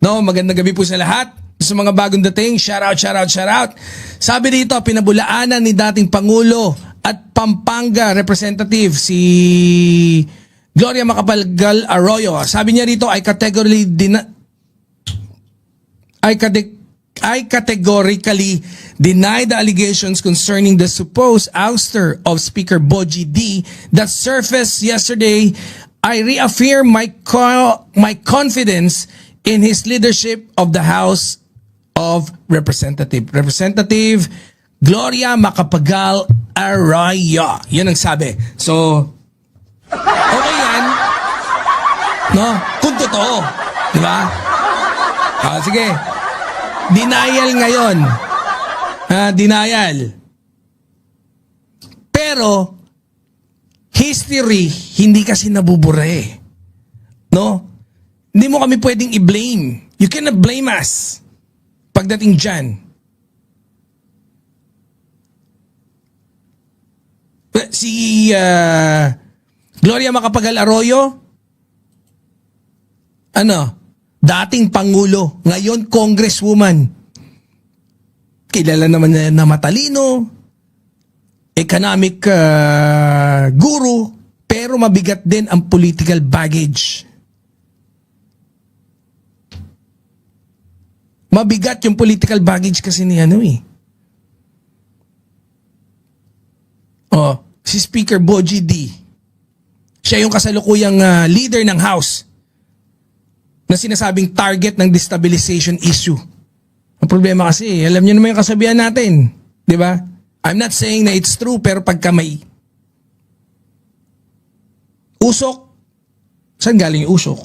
No, magandang gabi po sa lahat. Sa mga bagong dating, shout out, shout out, shout out. Sabi dito, pinabulaanan ni dating Pangulo at Pampanga Representative si Gloria Macapagal Arroyo. Sabi niya rito, I categorically deny the allegations concerning the supposed ouster of Speaker Bogie D that surfaced yesterday. I reaffirm my confidence in his leadership of the House of Representative Gloria Macapagal Arroyo. Yan ang sabi. So, okay yan. No? Kung totoo. Di ba? Sige. Denial ngayon. Denial. Pero, history, hindi kasi nabubura eh. No? Hindi mo kami pwedeng i-blame. You cannot blame us pagdating dyan. Si Gloria Macapagal Arroyo, dating Pangulo, ngayon Congresswoman. Kilala naman na matalino, economic guru, pero mabigat din ang political baggage. Mabigat yung political baggage kasi ni si Speaker Bogie D. Siya yung kasalukuyang leader ng House na sinasabing target ng destabilization issue. Ang problema kasi, alam niyo naman yung kasabihan natin, di ba? I'm not saying na it's true, pero pagka may usok, saan galing yung usok?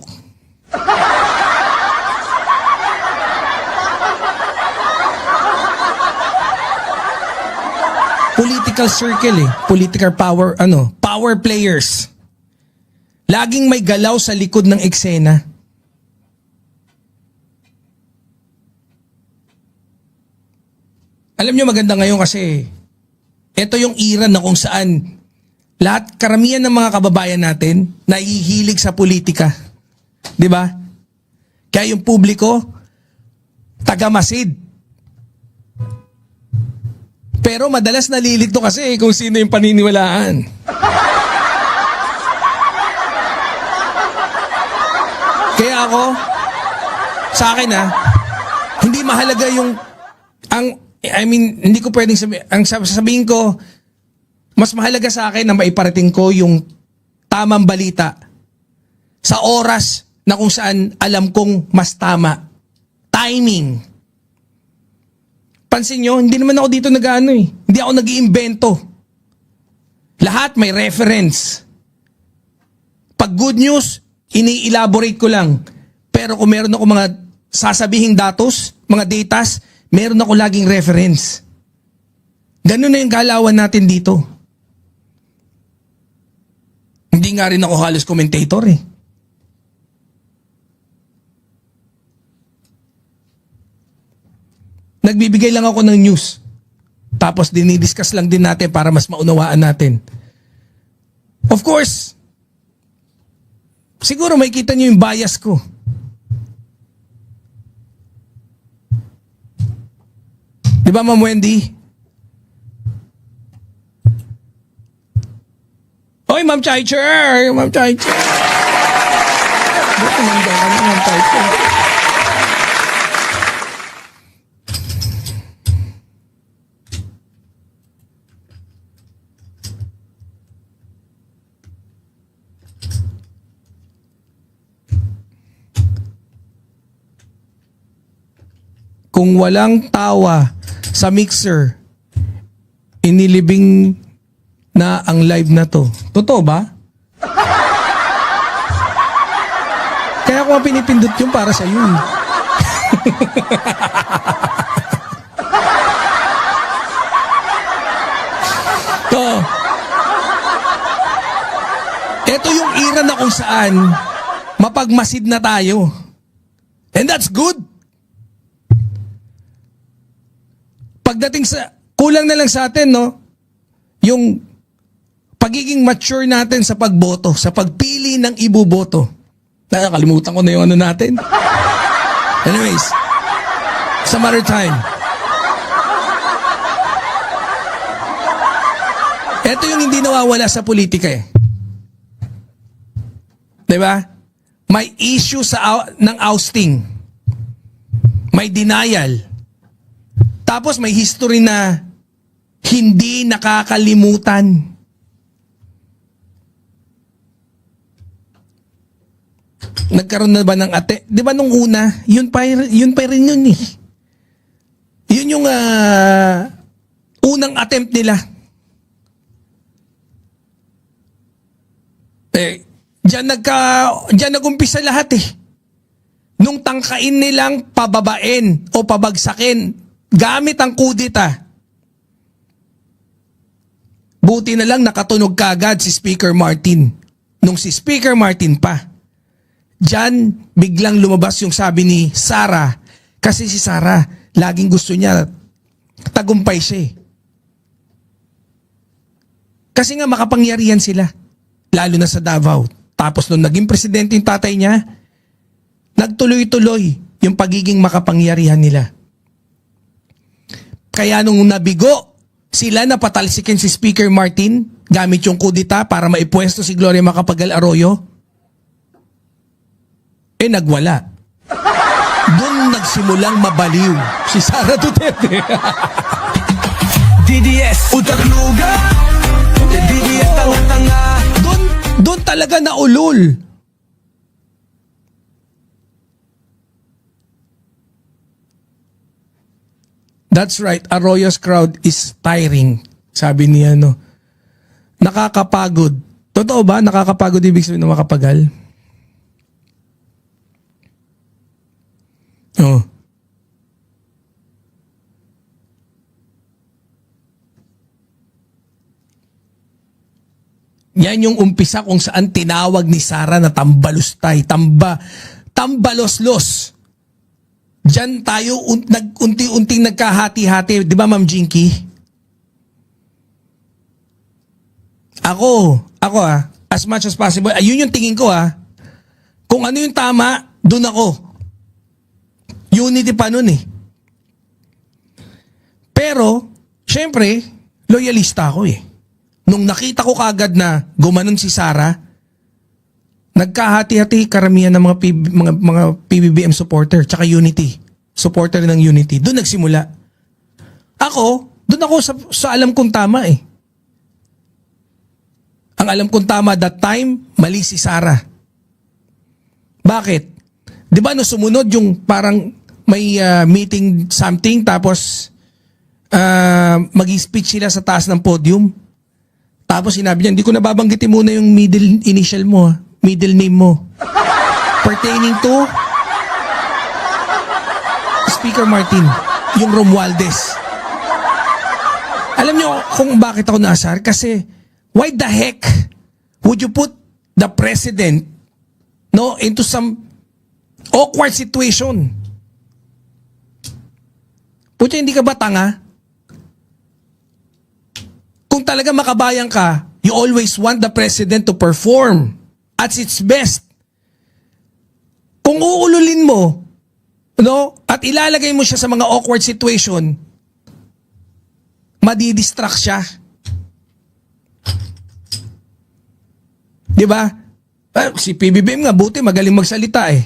Political circle political power, power players. Laging may galaw sa likod ng eksena. Alam nyo maganda ngayon kasi ito yung era na kung saan karamihan ng mga kababayan natin nahihilig sa politika. 'Di ba? Kaya yung publiko taga-masid. Pero madalas nalilito kasi kung sino yung paniniwalaan. Kaya ako, sa akin hindi mahalaga hindi ko pwedeng sabihin, ang sasabihin ko, mas mahalaga sa akin na maiparating ko yung tamang balita sa oras na kung saan alam kong mas tama. Timing. Pansin nyo, hindi naman ako dito Hindi ako nag-iimbento. Lahat may reference. Pag good news, ini-elaborate ko lang. Pero kung meron ako mga sasabihing datos, mga datas, meron ako laging reference. Ganun na yung galawan natin dito. Hindi nga rin ako halos commentator Nagbibigay lang ako ng news. Tapos dinidiscuss lang din natin para mas maunawaan natin. Of course, siguro makikita niyo yung bias ko. Di ba, Ma'am Wendy? Oy, Ma'am Chaicher! Ma'am Chaicher! Buti nanda ka na, Ma'am Chaicher. Kung walang tawa sa mixer, inilibing na ang live na to. Totoo ba? Kaya ko pinipindot yung para sa iyo. Ito yung era na kung saan mapagmasid na tayo. And that's good. Pagdating sa, kulang na lang sa atin, yung pagiging mature natin sa pagboto, sa pagpili ng iboboto. Nakakalimutan ko na yung natin. Anyways, some other time. Ito yung hindi nawawala sa politika eh. Diba? May issue ng ousting. May denial. Tapos may history na hindi nakakalimutan. Nagkaroon na ba ng di ba nung una, yun pa rin yun eh. Yun yung unang attempt nila. Diyan nag-umpisa lahat eh. Nung tangkain nilang pababain o pabagsakin gamit ang kudita. Buti na lang nakatunog kagad si Speaker Martin. Nung si Speaker Martin pa. Diyan biglang lumabas yung sabi ni Sara. Kasi si Sara, laging gusto niya tagumpay siya eh. Kasi nga makapangyarihan sila. Lalo na sa Davao. Tapos nung naging presidente yung tatay niya, nagtuloy-tuloy yung pagiging makapangyarihan nila. Kaya nung nabigo, sila na patalsikin si Speaker Martin gamit yung kudita para maipwesto si Gloria Macapagal Arroyo, nagwala. Doon nagsimulang mabaliw si Sara Duterte. DDS Utakluga, DDS tanga-tanga. Doon talaga naulol. That's right, Arroyo's crowd is tiring. Sabi niya, nakakapagod. Totoo ba? Nakakapagod ibig sabihin ng makapagal? Oh. Yan yung umpisa kung saan tinawag ni Sara na tambalustay, tambaloslos. Diyan tayo unti-unting nagkahati-hati, di ba Ma'am Jinky? Ako as much as possible, ayun yung tingin ko Kung ano yung tama, dun ako. Unity pa nun eh. Pero, syempre, loyalista ako eh. Nung nakita ko kagad na gumanon si Sara, nagkahati-hati karamihan ng mga PBBM supporter tsaka Unity. Supporter ng Unity. Doon nagsimula. Doon ako sa alam kong tama eh. Ang alam kong tama that time, mali si Sara. Bakit? Di ba no sumunod yung parang may meeting something tapos mag-speech sila sa taas ng podium. Tapos sinabi niya, hindi ko nababanggitin muna yung middle initial mo, middle name mo. Pertaining to Speaker Martin, yung Romualdez. Alam niyo kung bakit ako naasar? Kasi why the heck would you put the president into some awkward situation? Puti, hindi ka ba tanga? Kung talaga makabayan ka, you always want the president to perform at its best. Kung uululin mo, at ilalagay mo siya sa mga awkward situation, madidistract siya. Di ba? Si PBBM nga, buti magaling magsalita eh.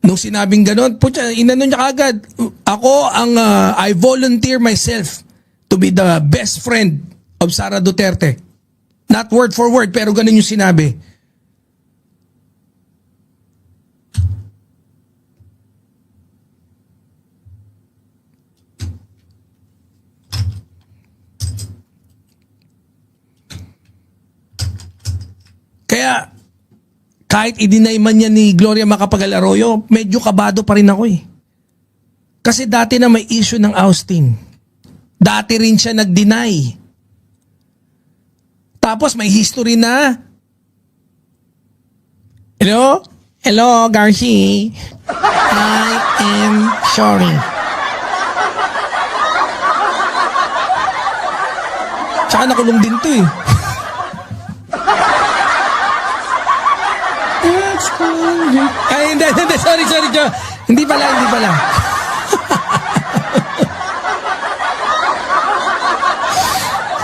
Nung sinabing ganon, inano niya kagad, I volunteer myself to be the best friend of Sara Duterte. Not word for word, pero ganun yung sinabi. Kaya, kahit i-deny man niya ni Gloria Macapagal Arroyo, medyo kabado pa rin ako eh. Kasi dati na may issue ng ousting. Dati rin siya nag-deny. Tapos may history na. Hello? Hello, Garci. I am sorry. Tsaka nakulong din to eh. It's cool. Ay, hindi. Sorry, Joe. Hindi pala.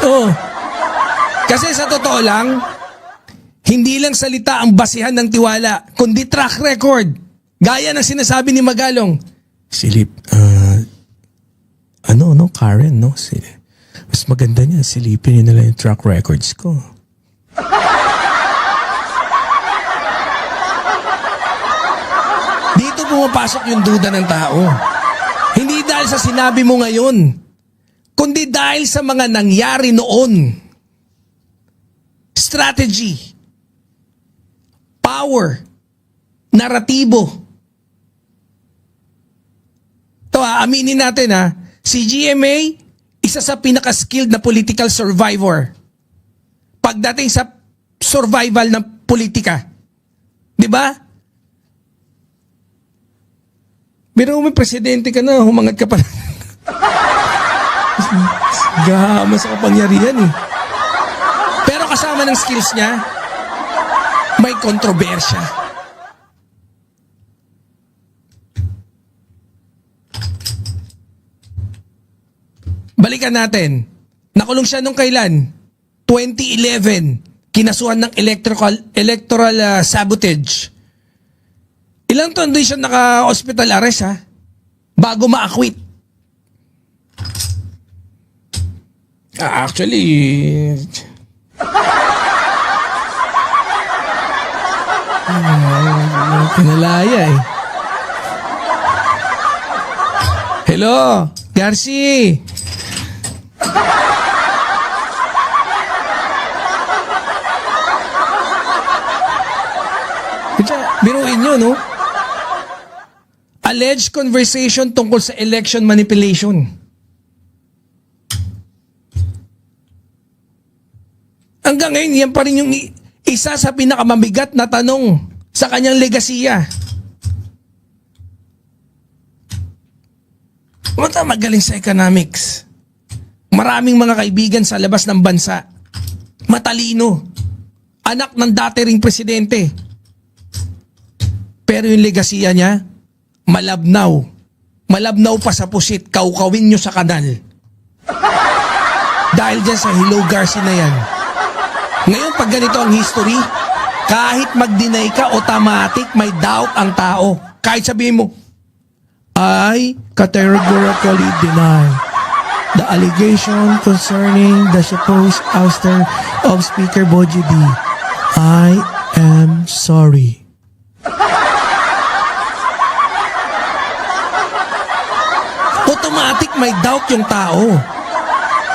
Oo. Kasi sa totoo lang, hindi lang salita ang basihan ng tiwala, kundi track record. Gaya ng sinasabi ni Magalong. Silip, Karen, no? Mas maganda niya, silipin niyo na lang yung track records ko. Dito pumapasok yung duda ng tao. Hindi dahil sa sinabi mo ngayon, kundi dahil sa mga nangyari noon. Strategy, power, naratibo. Ito aminin natin si GMA, isa sa pinaka-skilled na political survivor pagdating sa survival ng politika. Di ba? Pero may presidente ka na, humangat ka pa. Gama sa kapangyarihan eh. Pero kasama ng skills niya, may kontrobersya. Balikan natin. Nakulong siya nung kailan? 2011. Kinasuhan ng electoral sabotage. Ilang taon din siya naka-hospital arrest bago ma-acquit. Actually, pinalaya eh. Hello, Garci. Biruin nyo, no? Alleged conversation tungkol sa election manipulation. Hanggang ngayon, yan pa rin yung isa sa pinakamamigat na tanong sa kanyang legasiya. Magaling sa economics. Maraming mga kaibigan sa labas ng bansa. Matalino. Anak ng dati ring presidente. Pero yung legasiya niya, malabnaw. Malabnaw pa sa pusit, kaukawin nyo sa kanal. Dahil dyan sa Hello Garci na yan. Ngayon, pag ganito ang history, kahit mag-deny ka, automatic may doubt ang tao. Kahit sabihin mo, I categorically deny the allegation concerning the supposed ouster of Speaker Boji D. I am sorry. Automatic may doubt yung tao.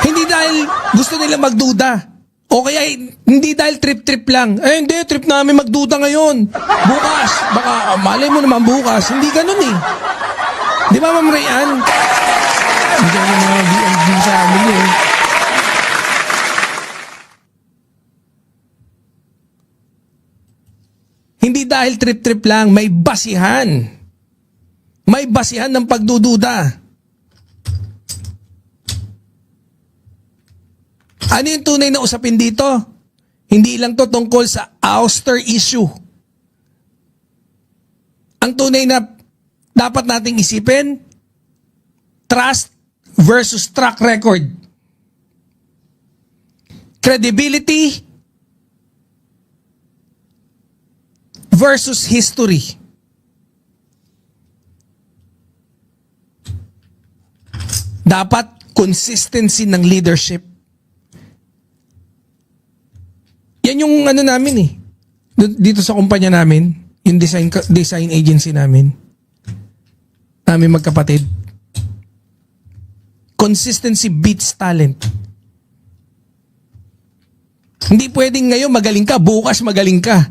Hindi dahil gusto nila magduda. O kaya hindi dahil trip-trip lang. Hindi, trip namin magduda ngayon. Bukas, baka malay mo naman bukas. Hindi ganun eh. Di ba, Ma'am Rayan? Hindi ganun mga BNG sa amin eh. Hindi dahil trip-trip lang, may basihan. May basihan ng pagdududa. Ano yung tunay na usapin dito? Hindi lang to tungkol sa ouster issue. Ang tunay na dapat nating isipin, trust versus track record. Credibility versus history. Dapat consistency ng leadership. Yan yung namin eh. Dito sa kumpanya namin, yung design agency namin. Namin magkapatid. Consistency beats talent. Hindi pwedeng ngayon magaling ka, bukas magaling ka.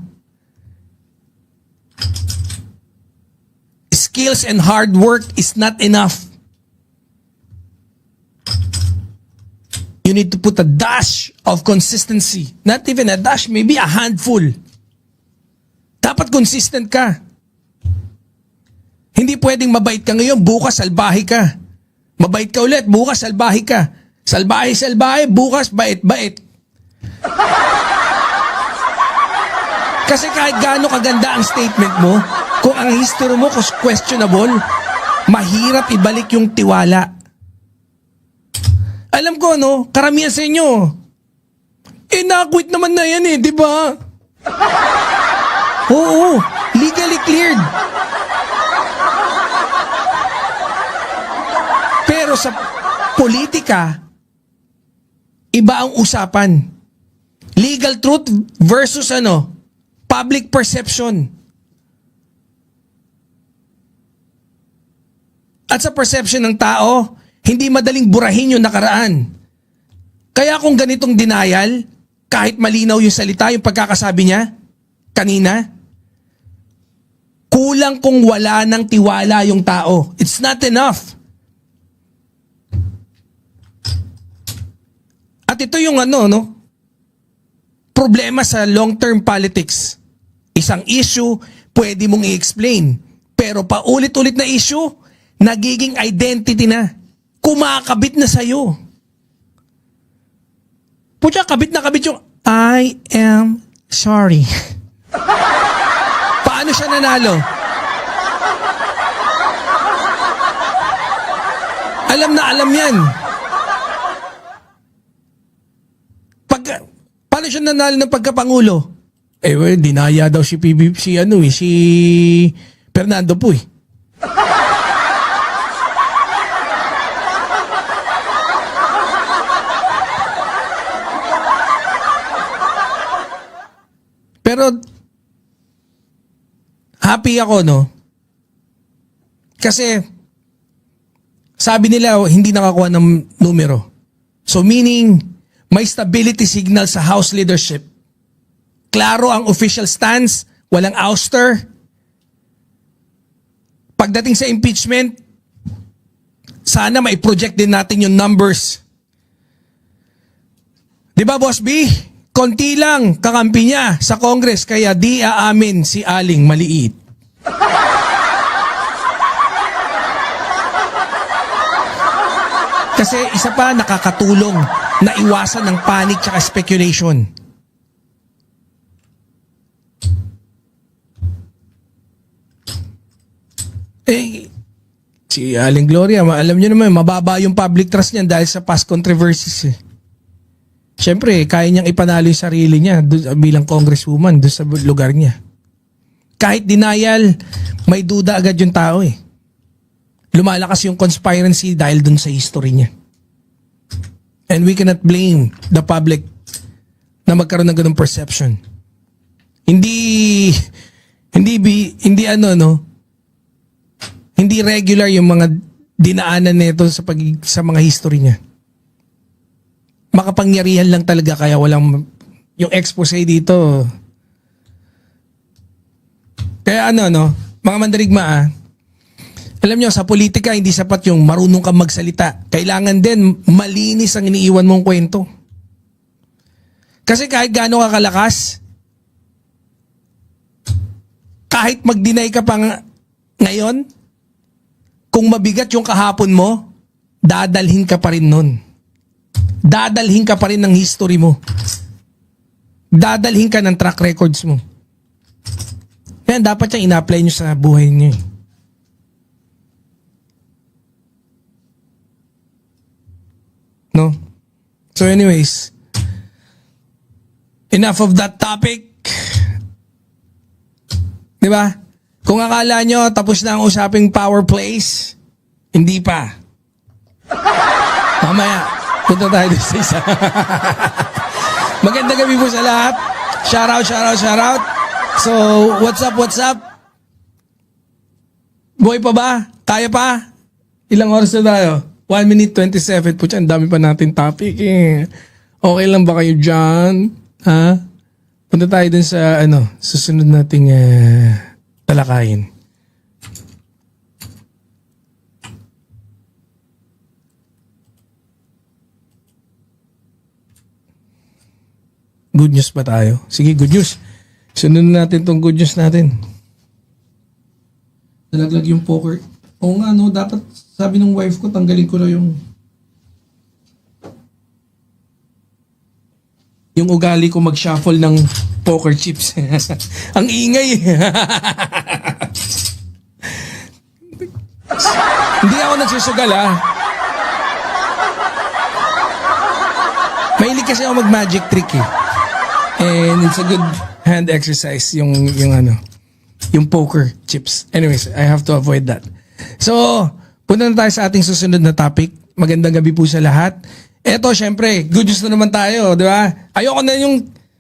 Skills and hard work is not enough. You need to put a dash of consistency. Not even a dash, maybe a handful. Dapat consistent ka. Hindi pwedeng mabait ka ngayon, bukas salbahe ka. Mabait ka ulit, bukas salbahe ka. Salbahe, bukas bait-bait. Kasi kahit gaano kaganda ang statement mo, kung ang history mo questionable, mahirap ibalik yung tiwala. Alam ko, no, karamihan sa inyo, na-quit naman na yan di ba? Oo, legally cleared. Pero sa politika, iba ang usapan. Legal truth versus public perception. At sa perception ng tao, hindi madaling burahin yung nakaraan. Kaya kung ganitong denial, kahit malinaw yung salita, yung pagkakasabi niya, kanina, kulang kung wala ng tiwala yung tao. It's not enough. At ito yung problema sa long-term politics. Isang issue, pwede mong i-explain. Pero paulit-ulit na issue, nagiging identity na. Kumakabit na sa'yo. Putya, kabit na kabit yung I am sorry. Paano siya nanalo? Alam na alam yan. Paano siya nanalo ng pagkapangulo? Dinaya daw si si Fernando po Pero happy ako kasi sabi nila hindi nakakuha ng numero. So meaning may stability signal sa House leadership. Klaro ang official stance, walang ouster. Pagdating sa impeachment, sana mai-project din natin yung numbers. 'Di ba, Boss B? Konti lang kakampi niya sa Congress kaya di aamin si Aling Maliit. Kasi isa pa nakakatulong na iwasan ng panic at speculation. Si Aling Gloria, alam niyo naman, mababa yung public trust niyan dahil sa past controversies Siyempre, kaya niyang ipanalo yung sarili niya bilang congresswoman doon sa lugar niya. Kahit denial, may duda agad yung tao Lumalakas yung conspiracy dahil doon sa history niya. And we cannot blame the public na magkaroon ng ganung perception. Hindi regular yung mga dinaanan nito sa mga history niya. Makapangyarihan lang talaga kaya walang yung expose dito. Kaya mga mandirigma alam nyo, sa politika hindi sapat yung marunong kang magsalita. Kailangan din malinis ang iniiwan mong kwento. Kasi kahit gaano ka kalakas, kahit mag-deny ka pa ngayon, kung mabigat yung kahapon mo, dadalhin ka pa rin nun. Dadalhin ka pa rin ng history mo. Dadalhin ka ng track records mo. Kaya dapat siyang ina-apply nyo sa buhay nyo No? So anyways, enough of that topic. Diba? Kung akala nyo tapos na ang usaping power plays, hindi pa. Mamaya, punta tayo sa isa. Magandang gabi po sa lahat. Shout out. So, what's up? Buhay pa ba? Kaya pa? Ilang oras na tayo? 1 minute 27. Pucha, ang dami pa natin topic Okay lang ba kayo dyan? Ha? Punta tayo dun sa susunod nating talakayin. Good news ba tayo? Sige, good news. Sunod natin tong good news natin. Nalaglag yung poker. Oo nga, dapat sabi ng wife ko, tanggalin ko na yung yung ugali ko mag-shuffle ng poker chips. Ang ingay. Hindi ako nagsusugal Mahilig kasi ako mag-magic trick And it's a good hand exercise yung poker chips. Anyways, I have to avoid that. So, punta na tayo sa ating susunod na topic. Magandang gabi po sa lahat. Eto, syempre, good news na naman tayo, di ba? Ayoko na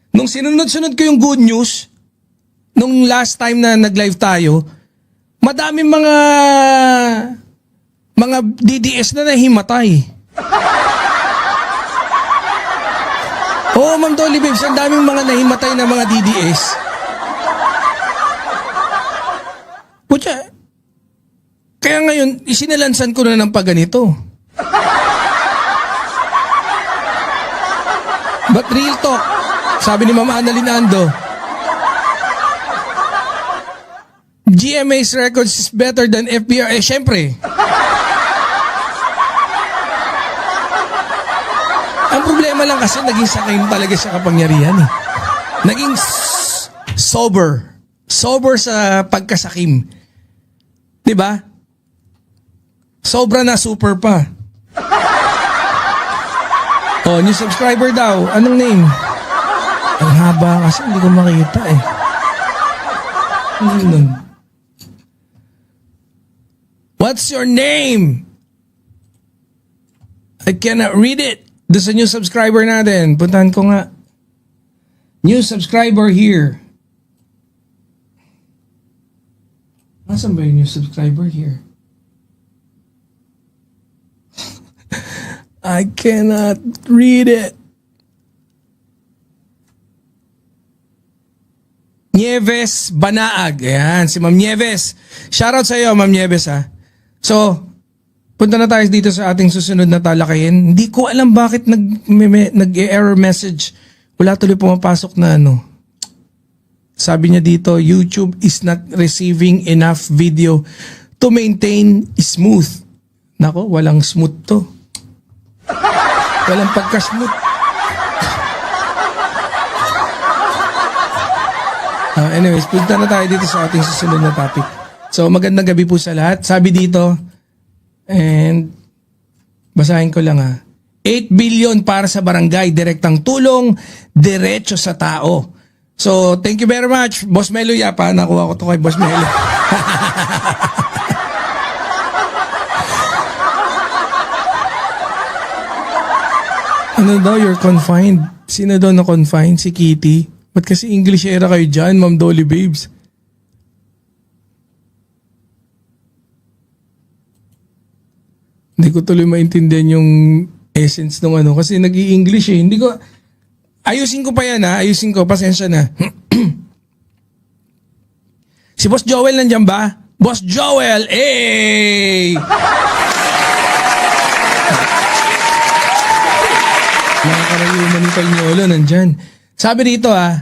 nung sinunod-sunod ko yung good news, nung last time na nag-live tayo, madaming mga DDS na nahimatay. Oo, Ma'am Dolly Babes, ang daming mga nahimatay na mga DDS. Putya, kaya ngayon, isinalansan ko na ng pagganito. But real talk, sabi ni Mama Annalyn Ando, GMA's records is better than FBR. Syempre. Ang problema lang kasi naging sakay talaga sa kapangyarihan Naging sober. Sober sa pagkasakim. 'Di ba? Sobra na super pa. Oh, new subscriber daw. Anong name? Ang haba kasi hindi ko makita Ano nun? What's your name? I cannot read it. Doon sa new subscriber natin. Puntahan ko nga. New subscriber here. Nasaan ba yung new subscriber here? I cannot read it. Nieves Banaag. Ayan, si Ma'am Nieves. Shoutout sa iyo, Ma'am Nieves So, punta na tayo dito sa ating susunod na talakayin. Hindi ko alam bakit nag-error message. Wala tuloy pumapasok na Sabi niya dito, YouTube is not receiving enough video to maintain smooth. Nako, walang smooth to. Walang pagka-smooth. Anyways, punta na tayo dito sa ating susunod na topic. So, magandang gabi po sa lahat. Sabi dito, and basahin ko lang 8 billion para sa barangay, direktang tulong, diretso sa tao. So, thank you very much, Boss Melo Yapa. Nakuha ko to kay Boss Melo. Ano daw, you're confined? Sino daw na confined? Si Kitty? Ba't kasi English era kayo dyan, Ma'am Dolly Babes? Hindi ko tuloy maintindihan yung essence ng kasi nag-i-English Hindi ko, ayusin ko pa yan ayusin ko, pasensya na. Si Boss Joel nandyan ba? Boss Joel, Mga karayuman ni Palnyolo nandyan. Sabi dito 8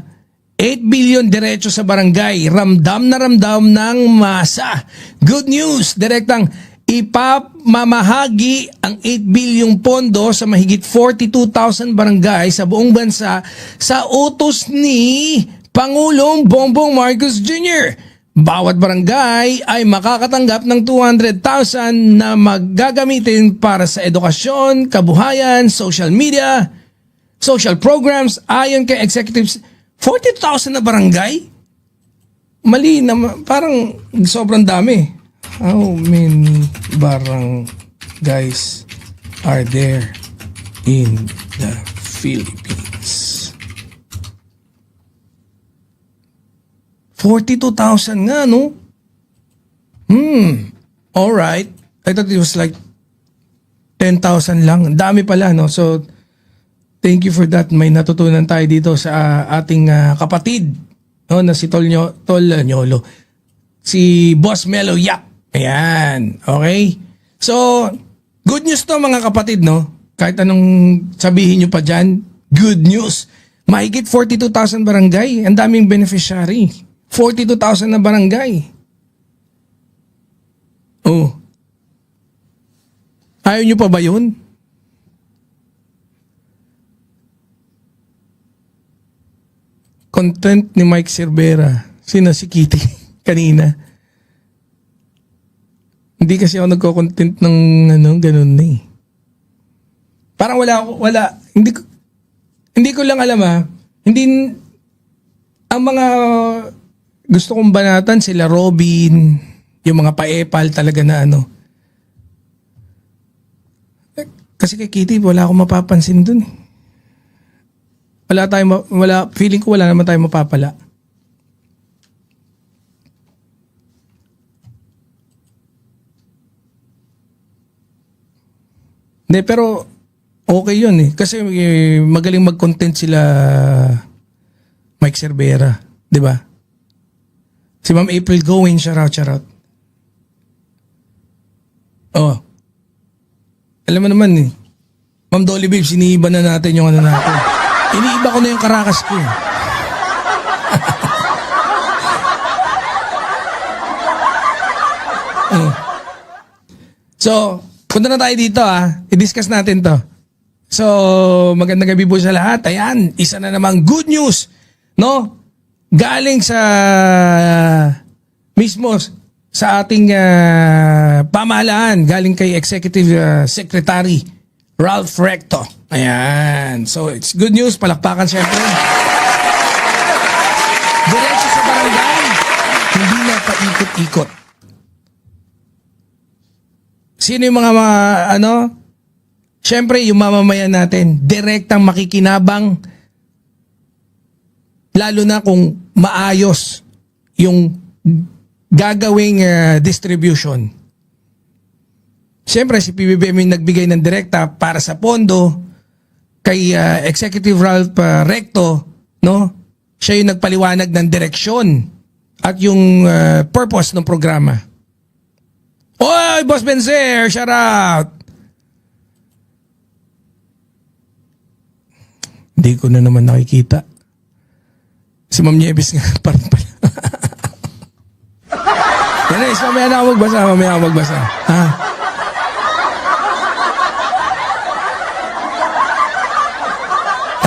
billion diretso sa barangay, ramdam na ramdam ng masa. Good news, direktang ipamamahagi ang 8 bilyong pondo sa mahigit 42,000 barangay sa buong bansa sa utos ni Pangulong Bongbong Marcos Jr. Bawat barangay ay makakatanggap ng 200,000 na maggagamitin para sa edukasyon, kabuhayan, social media, social programs. Ayon kay executives, 42,000 na barangay? Mali na, parang sobrang dami. How many barangays are there in the Philippines? 42,000 nga, no? Alright. I thought it was like 10,000 lang. Dami pala, no? So, thank you for that. May natutunan tayo dito sa ating kapatid, no? Na si Nyolo. Si Boss Melo Yap. Ayan. Okay? So, good news to mga kapatid, no? Kahit anong sabihin nyo pa dyan, good news. Mahigit 42,000 barangay. Ang daming beneficiary. 42,000 na barangay. Oh. Ayaw nyo pa ba yun? content ni Mike Cervera. Sino si Kitty kanina? Hindi kasi ako nagko-content ng ganun na eh. Parang wala, hindi ko lang alam hindi, ang mga gusto kong banatan sila Robin, yung mga paepal talaga na Kasi kay Kitty, wala akong mapapansin dun eh. Feeling ko wala naman tayong mapapala. Hindi, pero okay yun eh. Kasi magaling mag-content sila Mike Cervera. Di ba? Si Ma'am April Goin, shout out. Oh. Alam mo naman eh. Ma'am Dolly Babes, iniiba na natin yung natin. Iniiba ko na yung karakas ko. So, punta na tayo dito i-discuss natin to. So, magandang gabi po sa lahat. Ayan, isa na namang good news, no? Galing sa mismo sa ating pamahalaan, galing kay Executive Secretary Ralph Recto. Ayan. So, it's good news. Palakpakan siyempre. Diretso sa barangay. Hindi na paikot-ikot. Sino yung mga siyempre, yung mamamayan natin, direktang makikinabang, lalo na kung maayos yung gagawing distribution. Siyempre, si PBBM yung nagbigay ng direkta para sa pondo kay Executive Ralph Recto, no? Siya yung nagpaliwanag ng direksyon at yung purpose ng programa. Oy, Boss Benzer, shout out! Hindi ko na naman nakikita. Si Ma'am Nieves nga parang pala. Yanis, mamaya na ako magbasa. Ha?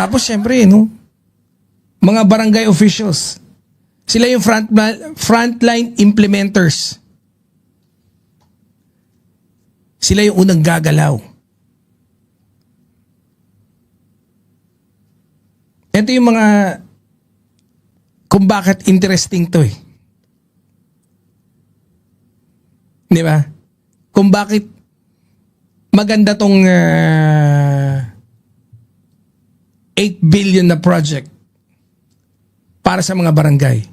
Tapos syempre, no? Mga barangay officials. Sila yung frontline implementers. Sila yung unang gagalaw. Ito yung mga kung bakit interesting to eh. Di ba? Kung bakit maganda tong 8 billion na project para sa mga barangay.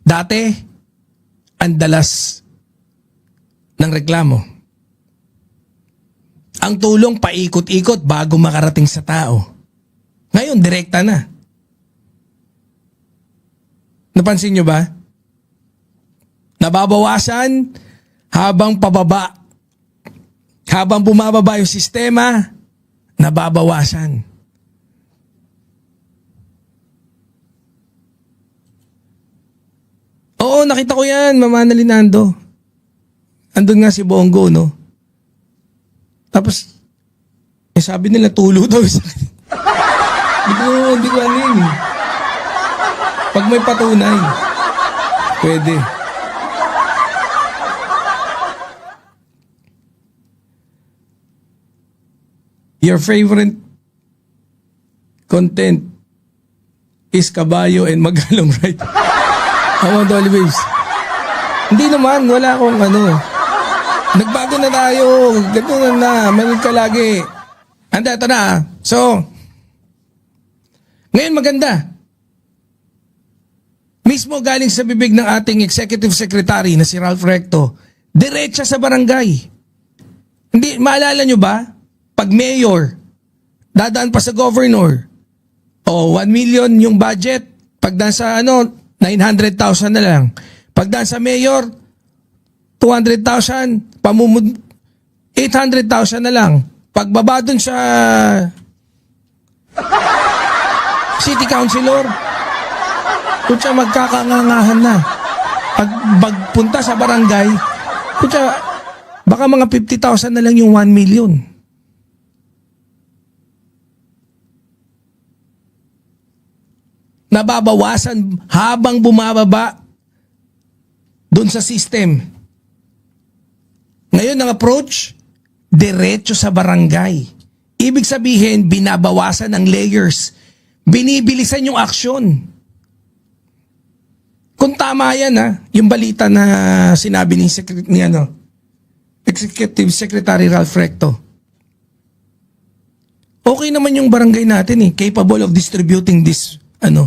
Dati, ang dalas ng reklamo. Ang tulong paikot-ikot bago makarating sa tao. Ngayon, direkta na. Napansin nyo ba? Nababawasan habang pababa. Habang bumababa yung sistema, nababawasan. Oo, nakita ko yan, Mama Nalinando. Andun nga si Bongo, no? Tapos, sabi nila tulo daw. Hindi ko ano yun. Pag may patunay, pwede. Your favorite content is kabayo and magalong right? Ako, Dolly Babes. Hindi naman, wala akong Nagbago na tayo. Ganito na. Manig ka lagi. Ito na. So, ngayon maganda. Mismo galing sa bibig ng ating Executive Secretary na si Ralph Recto, diretsa sa barangay. Hindi, maalala nyo ba? Pag mayor, dadaan pa sa governor. 1 million yung budget. Pag nasa 900,000 na lang. Pag nasa mayor, 200,000, 800,000 na lang. Pagbaba dun sa city councilor, kutsa magkakangangahan na. Pagpunta sa barangay, kutsa baka mga 50,000 na lang yung 1 million. nababawasan habang bumababa doon sa system. Ngayon ang approach, diretso sa barangay. Ibig sabihin, binabawasan ang layers. Binibilisan yung aksyon. Kung tama yan yung balita na sinabi ni Executive Secretary Ralph Recto. Okay naman yung barangay natin capable of distributing this and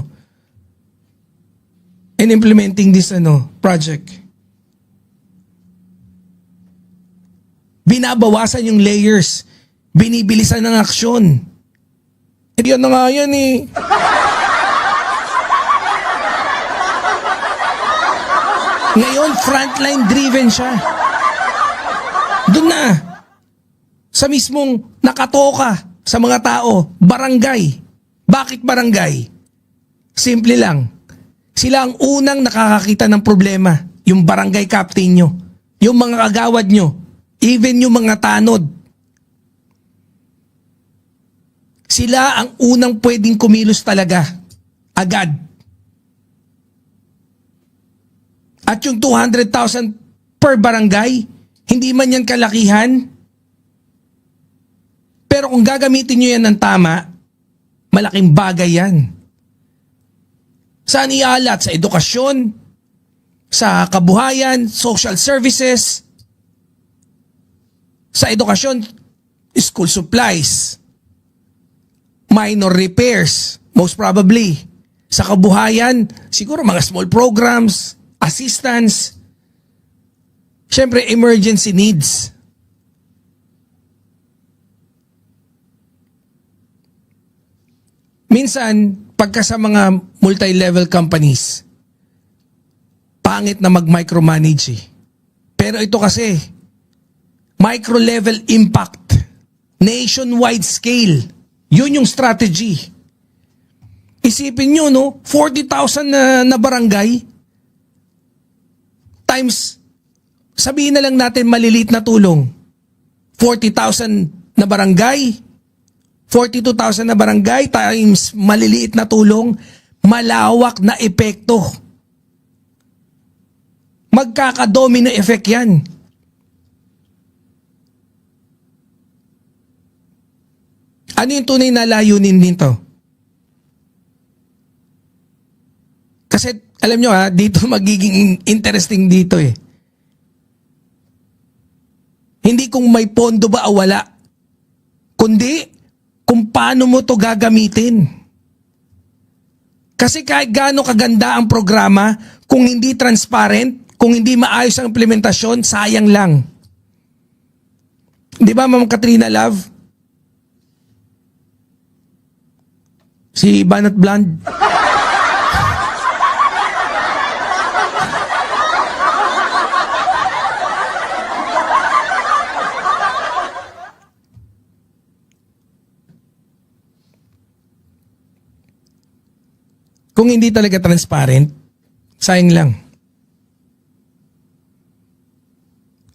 implementing this project. Binabawasan yung layers. Binibilisan ng aksyon. Yan na nga yan Ngayon, frontline driven siya. Doon na. Sa mismong nakatoka sa mga tao, barangay. Bakit barangay? Simple lang. Sila ang unang nakakakita ng problema. Yung barangay captain nyo. Yung mga kagawad nyo. Even yung mga tanod. Sila ang unang pwedeng kumilos talaga. Agad. At yung 200,000 per barangay, hindi man yan kalakihan. Pero kung gagamitin nyo yan ng tama, malaking bagay yan. Saan ialat? Sa edukasyon, sa kabuhayan, social services, sa edukasyon, school supplies, minor repairs, most probably. Sa kabuhayan, siguro mga small programs, assistance, syempre emergency needs. Minsan, pagka sa mga multi-level companies, pangit na mag-micromanage Pero ito kasi, micro-level impact, nationwide scale, yun yung strategy. Isipin nyo, 40,000 na barangay, times, sabihin na lang natin maliliit na tulong, 40,000 na barangay, 42,000 na barangay times maliliit na tulong, malawak na epekto. Magkakadomino effect yan. Ano yung tunay na layunin nito? Kasi alam nyo dito magiging interesting dito Hindi kung may pondo ba o wala, kundi kung paano mo to gagamitin. Kasi kahit gaano kaganda ang programa, kung hindi transparent, kung hindi maayos ang implementasyon, sayang lang. Di ba, Ma'am Katrina Love? Si Banat Bland. Kung hindi talaga transparent, sayang lang.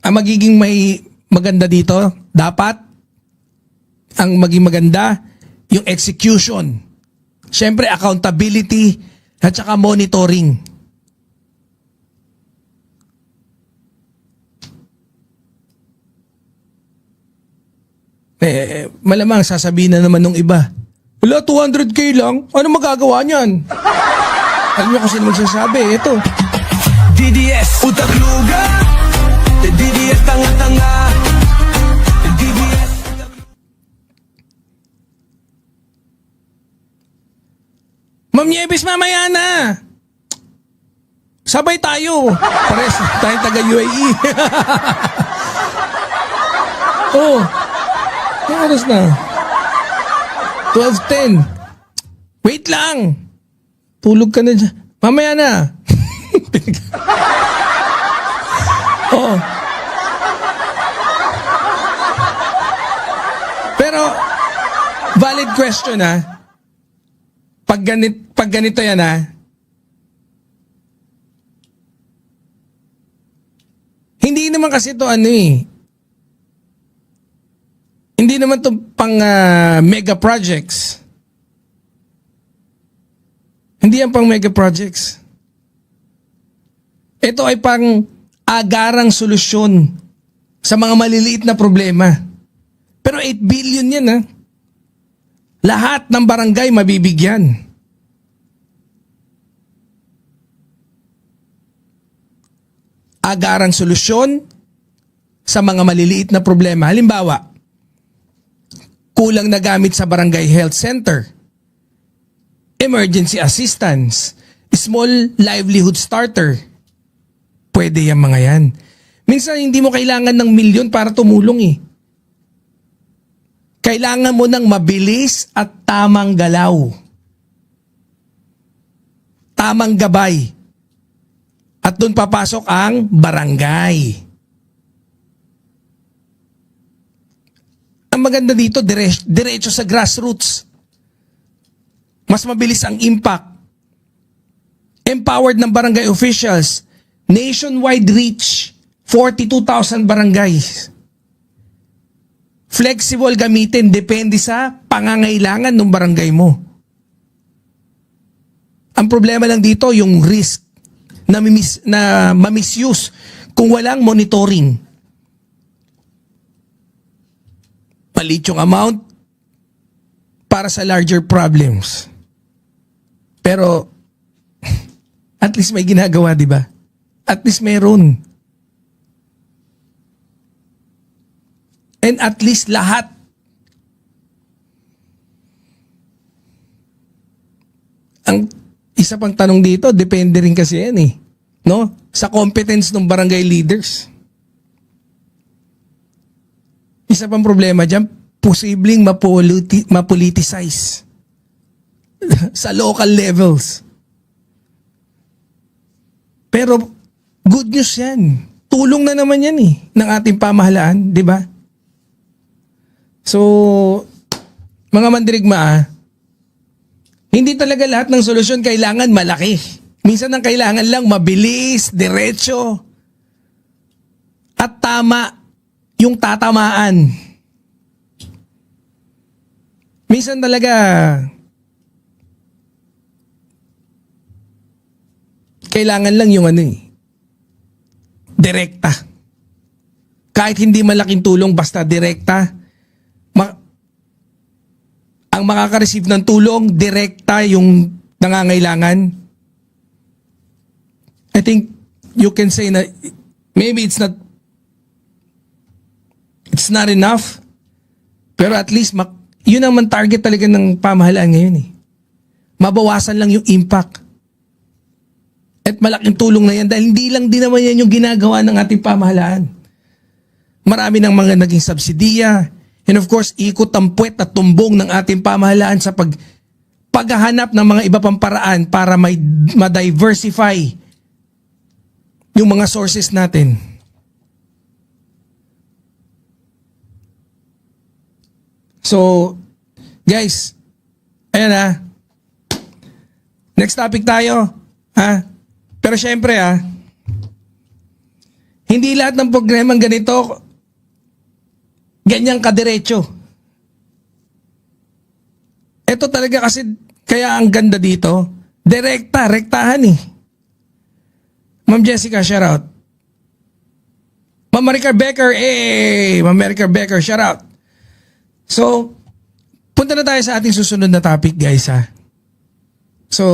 Ang magiging may maganda dito, dapat ang maging maganda, yung execution. Siyempre, accountability at saka monitoring. Malamang sasabihin na naman ng iba, wala, 200k lang? Ano magagawa niyan? Alam niyo kasi magsasabi, ito. DDS, utak luga. DDS, tanga-tanga. DDS, Ma'am Nieves, mamaya na. Sabay tayo. Pares tayong taga-UAE. Oh, yung oras na. 12:10. Wait lang. Tulog ka na dyan. Mamaya na. Oo. Pero, valid question Pag ganito yan Hindi naman kasi to Hindi naman to pang mega projects. Hindi yan pang mega projects. Ito ay pang agarang solusyon sa mga maliliit na problema. Pero 8 billion yan ha. Lahat ng barangay mabibigyan. Agarang solusyon sa mga maliliit na problema. Halimbawa, kulang na gamit sa barangay health center, emergency assistance, small livelihood starter. Pwede yan mga yan. Minsan hindi mo kailangan ng milyon para tumulong eh. Kailangan mo ng mabilis at tamang galaw. Tamang gabay. At doon papasok ang barangay. Ang maganda dito, diretso sa grassroots. Mas mabilis ang impact. Empowered ng barangay officials. Nationwide reach. 42,000 barangays. Flexible gamitin, depende sa pangangailangan ng barangay mo. Ang problema lang dito, yung risk na ma-misuse kung walang monitoring. Palit yung amount para sa larger problems. Pero at least may ginagawa, di ba? At least meron. And at least lahat. Ang isa pang tanong dito, depende rin kasi yan eh. No? Sa competence ng barangay leaders. Isa pang problema dyan, posibleng mapoliticize sa local levels. Pero good news yan. Tulong na naman yan eh ng ating pamahalaan, di ba? So, mga mandirigma hindi talaga lahat ng solusyon kailangan malaki. Minsan ang kailangan lang mabilis, diretso, at tama yung tatamaan. Minsan talaga kailangan lang yung direkta. Kahit hindi malaking tulong, basta direkta. Ang makaka-receive ng tulong, direkta yung nangangailangan. I think you can say na maybe it's not enough, pero at least yun ang target talaga ng pamahalaan ngayon eh. Mabawasan lang yung impact. At malaking tulong na yan dahil hindi lang din naman yan yung ginagawa ng ating pamahalaan. Marami ng mga naging subsidiya. And of course, ikot ang puwet at tumbong ng ating pamahalaan sa paghahanap ng mga iba pang paraan para ma-diversify yung mga sources natin. So, guys, ayan next topic tayo. Pero syempre hindi lahat ng programang ganito ganyang kadiretso. Ito talaga kasi kaya ang ganda dito, rektahan eh. Ma'am Jessica, shout out. Ma'am Maricar Becker, Ma'am Maricar Becker, shout out. So, punta na tayo sa ating susunod na topic, guys So,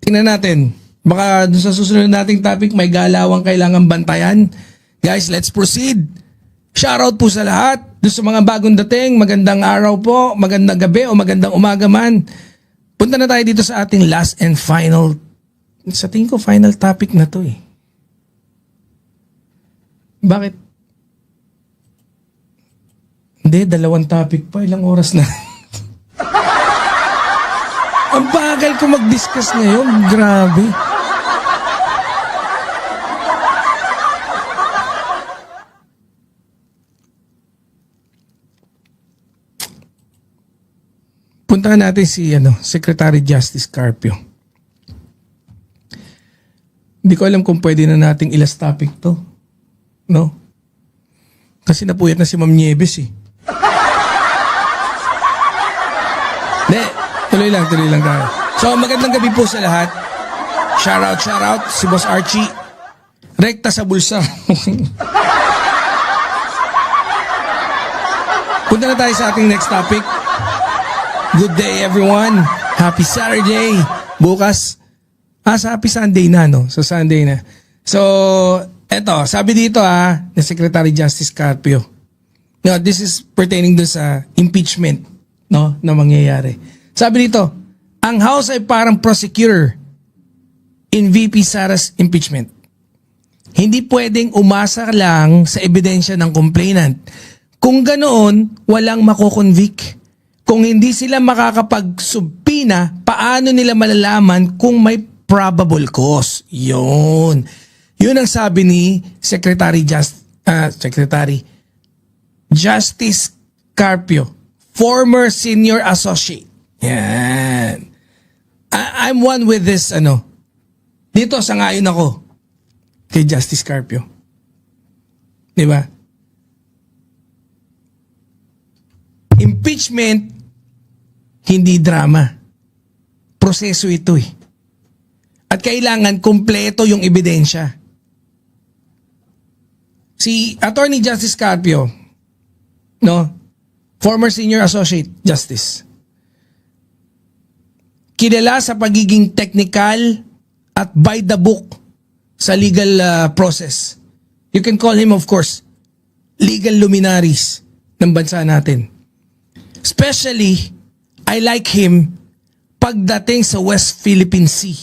tingnan natin. Baka dun sa susunod nating topic, may galawang kailangan bantayan. Guys, let's proceed. Shoutout po sa lahat. Doon sa mga bagong dating, magandang araw po, magandang gabi o magandang umaga man. Punta na tayo dito sa ating last and final, sa tingin ko final topic na to eh. Bakit? Hindi, 2 topic pa. Ilang oras na? Ang bagal ko mag-discuss ngayon. Grabe. Puntahan natin si Secretary Justice Carpio. Hindi ko alam kung pwede na nating ilas topic to. No? Kasi napuyat na si Ma'am Nieves eh. Tuloy lang tayo. So, magandang gabi po sa lahat. Shout out, si Boss Archie. Rekta sa bulsa. Punta na tayo sa ating next topic. Good day everyone. Happy Saturday. Bukas, sa Happy Sunday na, no? So, Sunday na. So, eto, sabi dito ni Secretary Justice Carpio. No, this is pertaining dun sa impeachment, no, na mangyayari. Sabi dito, ang House ay parang prosecutor in VP Sara's impeachment. Hindi pwedeng umasa lang sa ebidensya ng complainant. Kung ganoon, walang makokonvict. Kung hindi sila makakapagsubpina, paano nila malalaman kung may probable cause? Yun ang sabi ni Secretary Justice Carpio, former senior associate. Yan. I'm one with this, dito sangayon ako kay Justice Carpio. Di ba? Impeachment, hindi drama. Proseso ito eh. At kailangan kumpleto yung ebidensya. Si Attorney Justice Carpio, former senior associate justice, kilala sa pagiging technical at by the book sa legal process. You can call him, of course, legal luminaries ng bansa natin. Especially, I like him pagdating sa West Philippine Sea.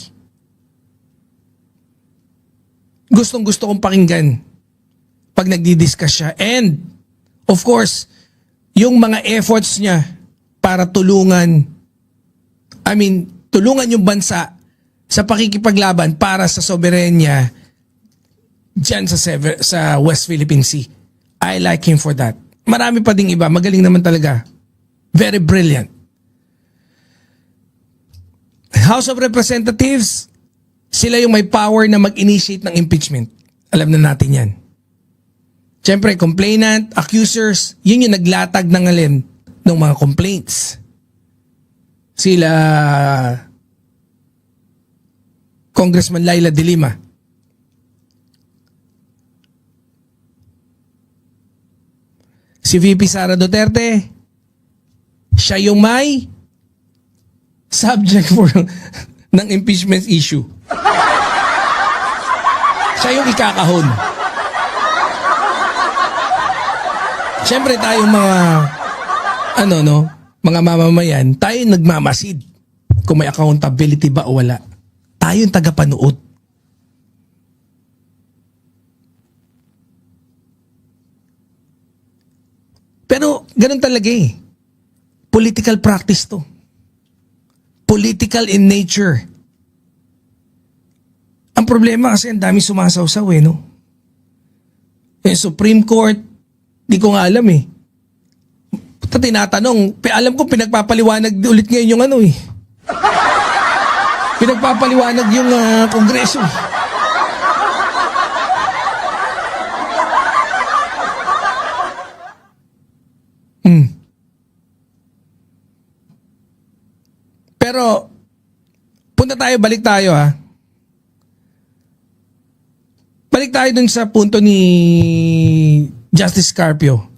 Gustong-gusto kong pakinggan pag nagdi-discuss siya. And, of course, yung mga efforts niya para tulungan yung bansa sa pakikipaglaban para sa soberenya dyan sa West Philippine Sea. I like him for that. Marami pa ding iba. Magaling naman talaga. Very brilliant. House of Representatives, sila yung may power na mag-initiate ng impeachment. Alam na natin yan. Siyempre, complainant, accusers, yun yung naglatag ng alin ng mga complaints. Sila Congressman Laila De Lima. Si VP Sara Duterte, siya yung may subject for ng impeachment issue. Siya yung ikakahon. Siyempre tayong mga mga mamamayan, tayo nagmamasid kung may accountability ba o wala. Tayo yung tagapanood. Pero ganun talaga eh. Political practice to. Political in nature. Ang problema kasi ang dami sumasawsaw no? Yung Supreme Court, di ko nga alam eh. Tinatanong, alam ko pinagpapaliwanag ulit ngayon yung pinagpapaliwanag yung Kongreso. Pero, balik tayo Balik tayo dun sa punto ni Justice Carpio.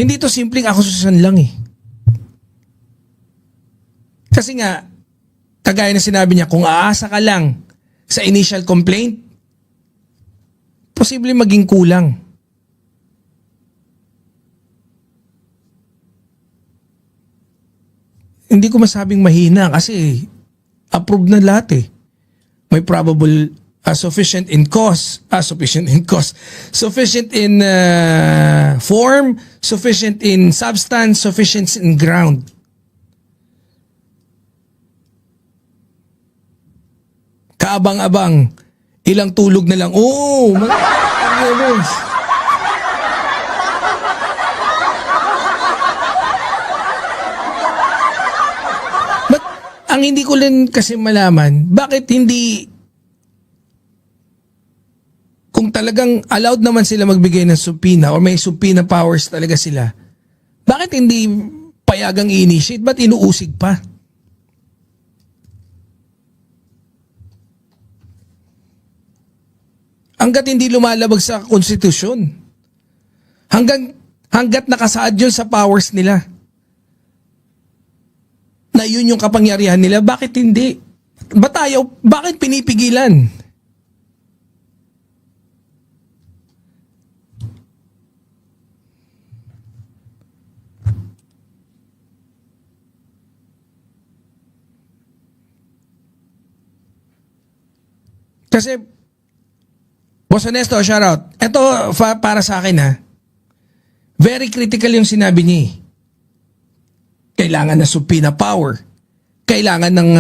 Hindi to simpleng akusasyon lang eh. Kasi nga, kagaya na sinabi niya, kung aasa ka lang sa initial complaint, posible maging kulang. Hindi ko masabing mahina kasi approved na lahat eh. May probable sufficient in form, sufficient in substance, sufficient in ground. Kaabang-abang, ilang tulog na lang. Oo, But ang hindi ko rin kasi malaman, bakit hindi, kung talagang allowed naman sila magbigay ng subpoena or may subpoena powers talaga sila, bakit hindi payagang i-initiate, ba't inuusig pa? Hanggat hindi lumalabag sa konstitusyon. Hanggat nakasaad yun sa powers nila. Na yun yung kapangyarihan nila, bakit hindi? Bakit pinipigilan? Kasi, Boss Honesto, shoutout. Ito para sa akin ha. Very critical yung sinabi niya. Kailangan ng subpoena power. Kailangan ng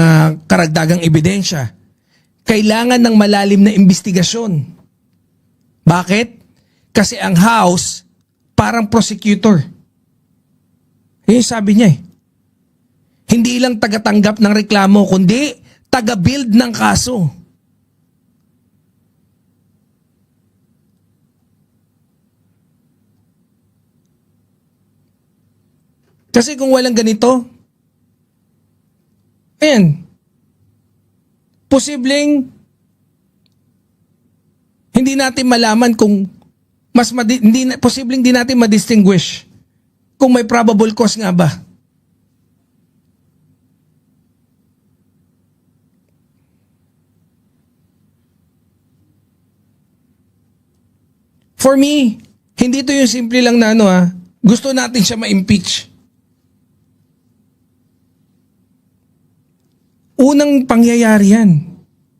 karagdagang ebidensya. Kailangan ng malalim na investigasyon. Bakit? Kasi ang House parang prosecutor. Yun sabi niya eh. Hindi lang tagatanggap ng reklamo, kundi taga-build ng kaso. Kasi kung walang ganito, posibleng hindi natin malaman kung posibleng hindi natin ma-distinguish kung may probable cause nga ba. For me, hindi to yung simple lang na gusto natin siya ma-impeach. Unang pangyayari yan.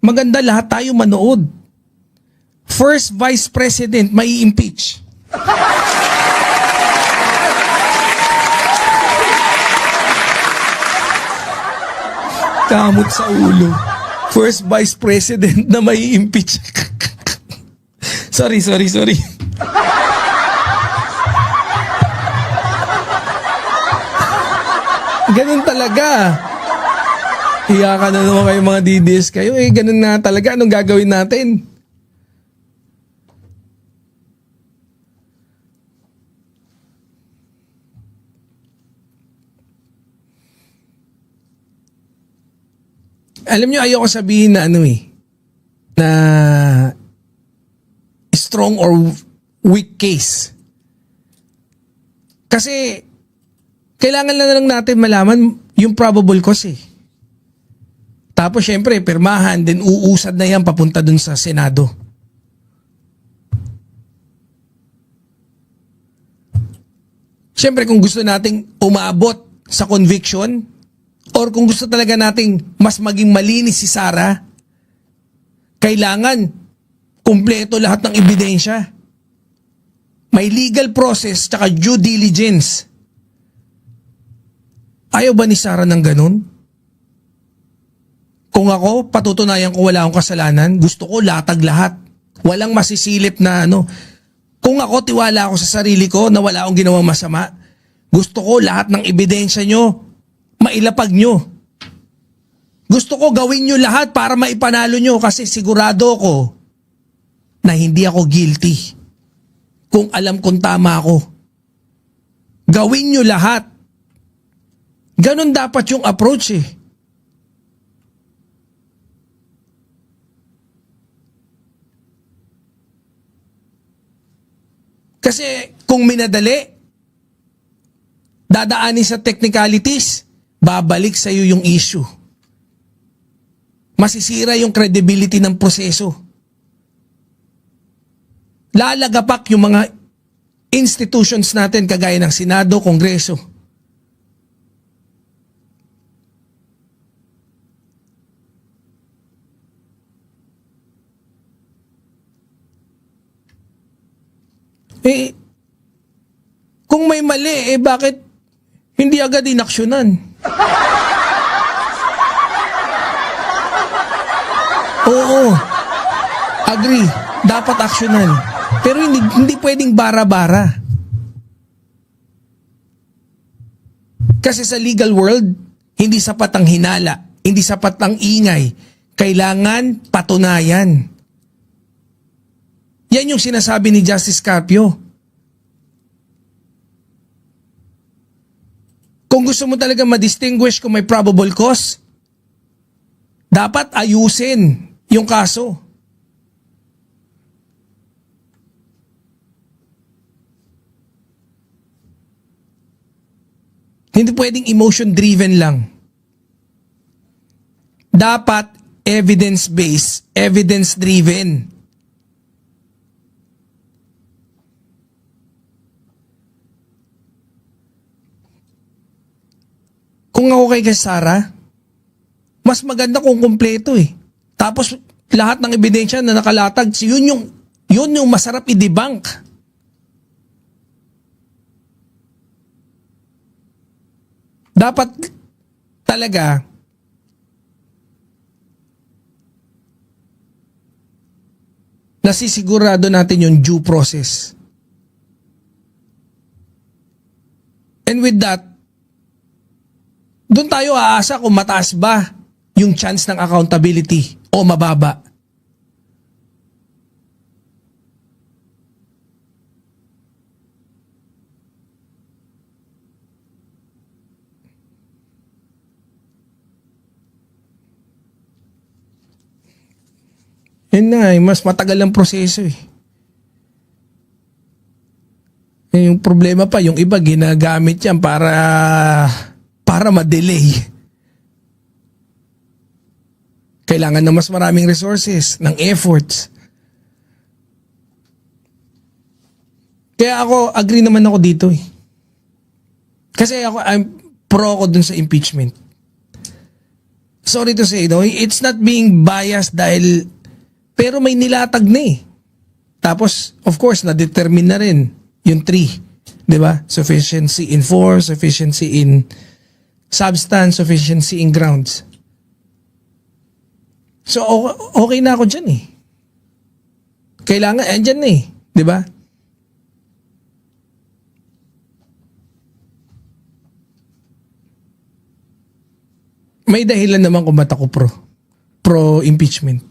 Maganda lahat tayo manood. First Vice President may impeach. Kamot sa ulo. First Vice President na may impeach. Sorry. Ganun talaga. Hiya ka na naman kayo mga DDS kayo. Ganun na talaga. Anong gagawin natin? Alam nyo, ayoko sabihin na na strong or weak case. Kasi kailangan lang natin malaman yung probable cause eh. Tapos syempre, pirmahan, then uusad na yan papunta dun sa Senado. Syempre, kung gusto nating umabot sa conviction, or kung gusto talaga nating mas maging malinis si Sara, kailangan kumpleto lahat ng ebidensya. May legal process tsaka due diligence. Ayaw ba ni Sara ng ganun? Kung ako, patutunayan ko wala akong kasalanan, gusto ko latag lahat. Walang masisilip na Kung ako, tiwala ako sa sarili ko na wala akong ginawang masama, gusto ko lahat ng ebidensya nyo, mailapag nyo. Gusto ko gawin nyo lahat para maipanalo nyo kasi sigurado ko na hindi ako guilty. Kung alam kong tama ako. Gawin nyo lahat. Ganon dapat yung approach eh. Kasi kung minadali, dadaanin sa technicalities, babalik sa iyo yung issue. Masisira yung credibility ng proseso. Lalagapak yung mga institutions natin kagaya ng Senado, Kongreso. Kung may mali, bakit hindi agad inaksyonan? Oo. Agree. Dapat aksyonan. Pero hindi pwedeng bara-bara. Kasi sa legal world, hindi sapat ang hinala, hindi sapat ang ingay. Kailangan patunayan. Yan yung sinasabi ni Justice Carpio. Kung gusto mo talaga ma-distinguish kung may probable cause, dapat ayusin yung kaso. Hindi pwedeng emotion-driven lang. Dapat evidence-based, evidence-driven. Kung ako kay Sarah, mas maganda kung kumpleto eh. Tapos lahat ng ebidensya na nakalatag, yun yung masarap i-debunk. Dapat talaga nasisigurado natin yung due process. And with that, doon tayo aasa kung mataas ba yung chance ng accountability o mababa. Yun na mas matagal ang proseso eh. Yung problema pa, yung iba ginagamit yan para ma-delay. Kailangan ng mas maraming resources, ng efforts. Kaya ako, agree naman ako dito eh. Kasi I'm pro ko dun sa impeachment. Sorry to say, no, it's not being biased pero may nilatag na eh. Tapos, of course, na-determine na rin yung 3. Diba? Sufficiency in force, sufficiency in substance, sufficiency in grounds. So, okay na ako dyan eh. Kailangan, andyan na eh. Diba? May dahilan naman kung ba't ako pro-impeachment.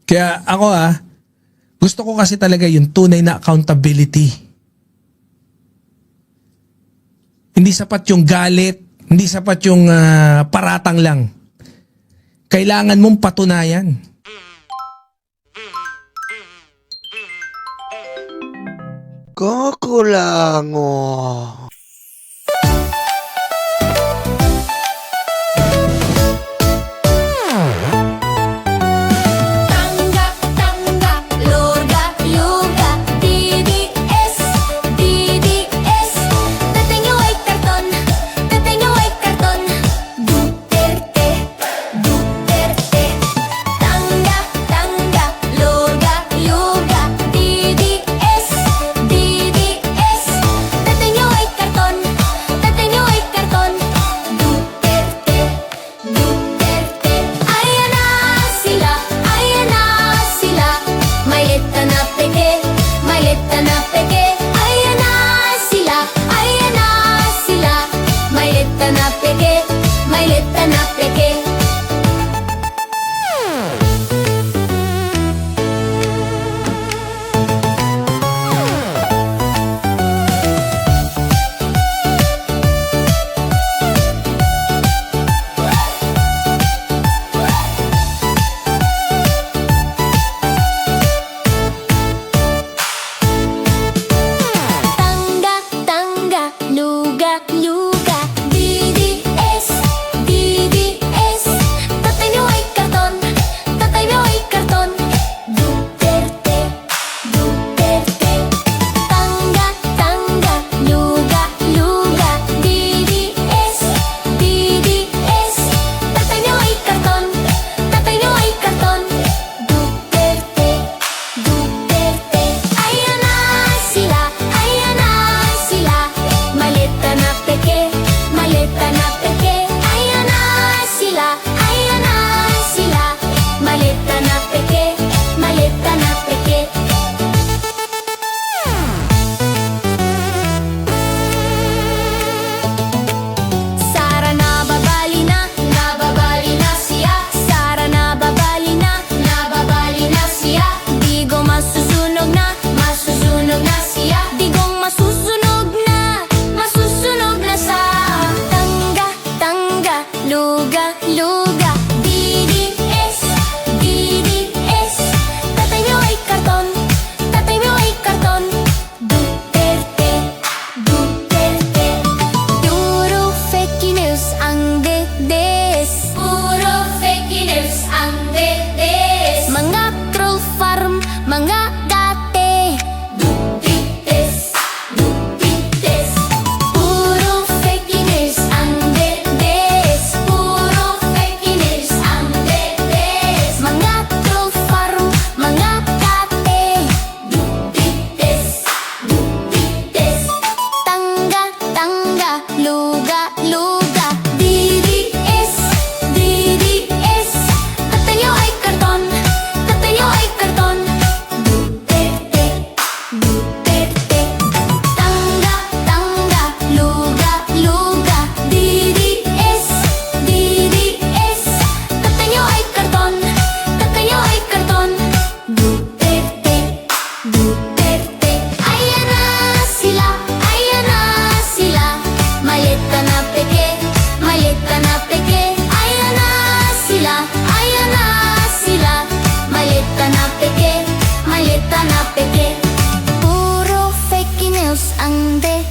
Kaya ako gusto ko kasi talaga yung tunay na accountability. Hindi sapat yung galit, hindi sapat yung paratang lang. Kailangan mong patunayan. Kakulango. Tanggap, tanggap, luga, luga, DDS, DDS. Dating yung white karton, dating yung white karton. Duterte, Duterte. Tanggap, tanggap, luga, luga, DDS, DDS. Dating yung white karton.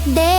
De